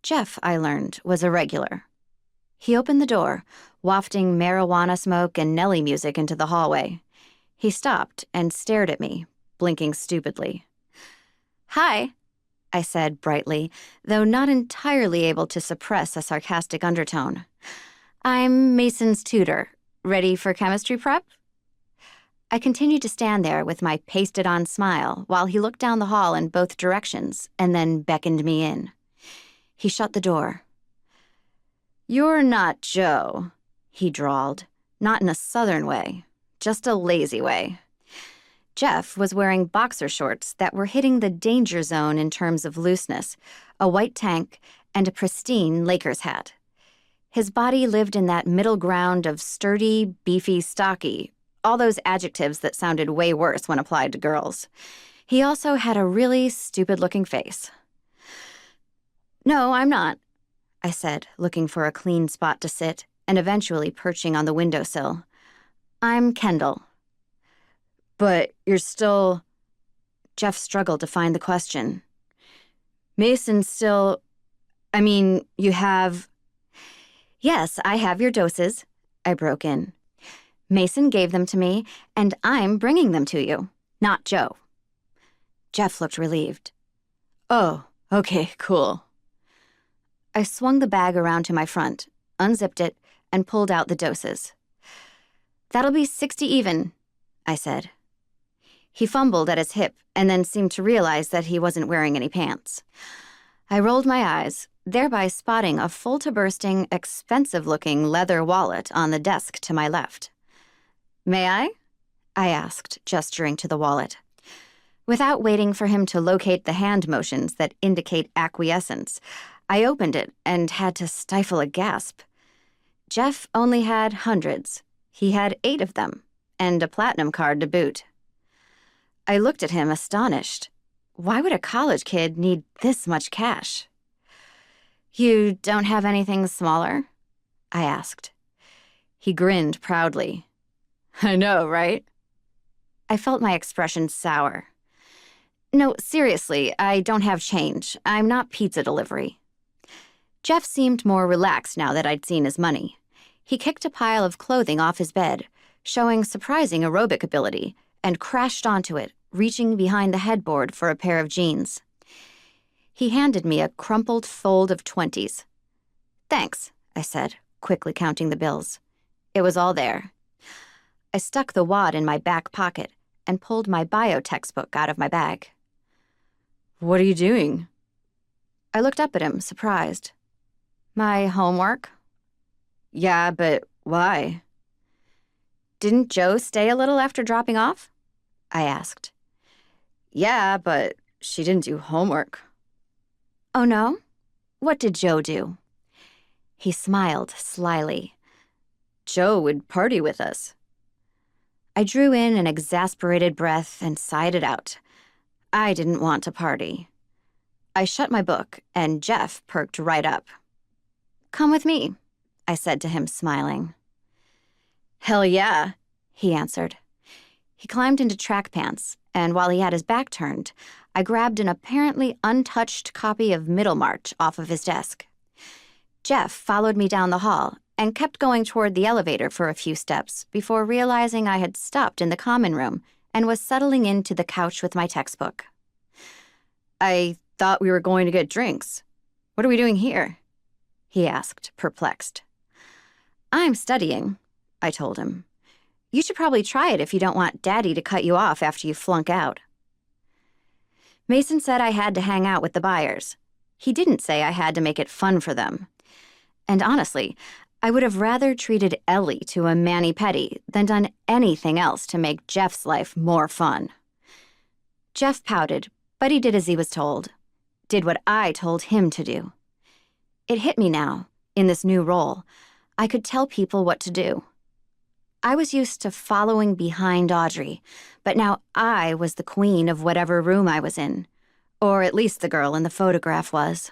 Jeff, I learned, was a regular. He opened the door, wafting marijuana smoke and Nelly music into the hallway. He stopped and stared at me, blinking stupidly. "Hi," I said brightly, though not entirely able to suppress a sarcastic undertone. "I'm Mason's tutor. Ready for chemistry prep?" I continued to stand there with my pasted-on smile while he looked down the hall in both directions and then beckoned me in. He shut the door. "You're not Joe," he drawled, not in a southern way, just a lazy way. Jeff was wearing boxer shorts that were hitting the danger zone in terms of looseness, a white tank, and a pristine Lakers hat. His body lived in that middle ground of sturdy, beefy, stocky, all those adjectives that sounded way worse when applied to girls. He also had a really stupid-looking face. "No, I'm not," I said, looking for a clean spot to sit and eventually perching on the windowsill. "I'm Kendall." "But you're still—" Jeff struggled to find the question. "Mason's still— you have—" "Yes, I have your doses," I broke in. "Mason gave them to me, and I'm bringing them to you, not Joe." Jeff looked relieved. "Oh, okay, cool." I swung the bag around to my front, unzipped it, and pulled out the doses. "That'll be 60 even," I said. He fumbled at his hip and then seemed to realize that he wasn't wearing any pants. I rolled my eyes, thereby spotting a full-to-bursting, expensive-looking leather wallet on the desk to my left. "May I?" I asked, gesturing to the wallet. Without waiting for him to locate the hand motions that indicate acquiescence, I opened it and had to stifle a gasp. Jeff only had hundreds. He had 8 of them, and a platinum card to boot. I looked at him astonished. Why would a college kid need this much cash? "You don't have anything smaller?" I asked. He grinned proudly. "I know, right?" I felt my expression sour. "No, seriously, I don't have change. I'm not pizza delivery." Jeff seemed more relaxed now that I'd seen his money. He kicked a pile of clothing off his bed, showing surprising aerobic ability, and crashed onto it, reaching behind the headboard for a pair of jeans. He handed me a crumpled fold of 20s. "Thanks," I said, quickly counting the bills. It was all there. I stuck the wad in my back pocket and pulled my bio textbook out of my bag. "What are you doing?" I looked up at him, surprised. "My homework." "Yeah, but why?" "Didn't Joe stay a little after dropping off?" I asked. "Yeah, but she didn't do homework." "Oh, no? What did Joe do?" He smiled slyly. "Joe would party with us." I drew in an exasperated breath and sighed it out. I didn't want to party. I shut my book, and Jeff perked right up. "Come with me," I said to him, smiling. "Hell yeah," he answered. He climbed into track pants, and while he had his back turned, I grabbed an apparently untouched copy of Middlemarch off of his desk. Jeff followed me down the hall and kept going toward the elevator for a few steps before realizing I had stopped in the common room and was settling into the couch with my textbook. "I thought we were going to get drinks. What are we doing here?" he asked, perplexed. "I'm studying," I told him. "You should probably try it if you don't want Daddy to cut you off after you flunk out." Mason said I had to hang out with the buyers. He didn't say I had to make it fun for them. And honestly, I would have rather treated Ellie to a mani-pedi than done anything else to make Jeff's life more fun. Jeff pouted, but he did as he was told. Did what I told him to do. It hit me now, in this new role. I could tell people what to do. I was used to following behind Audrey, but now I was the queen of whatever room I was in, or at least the girl in the photograph was.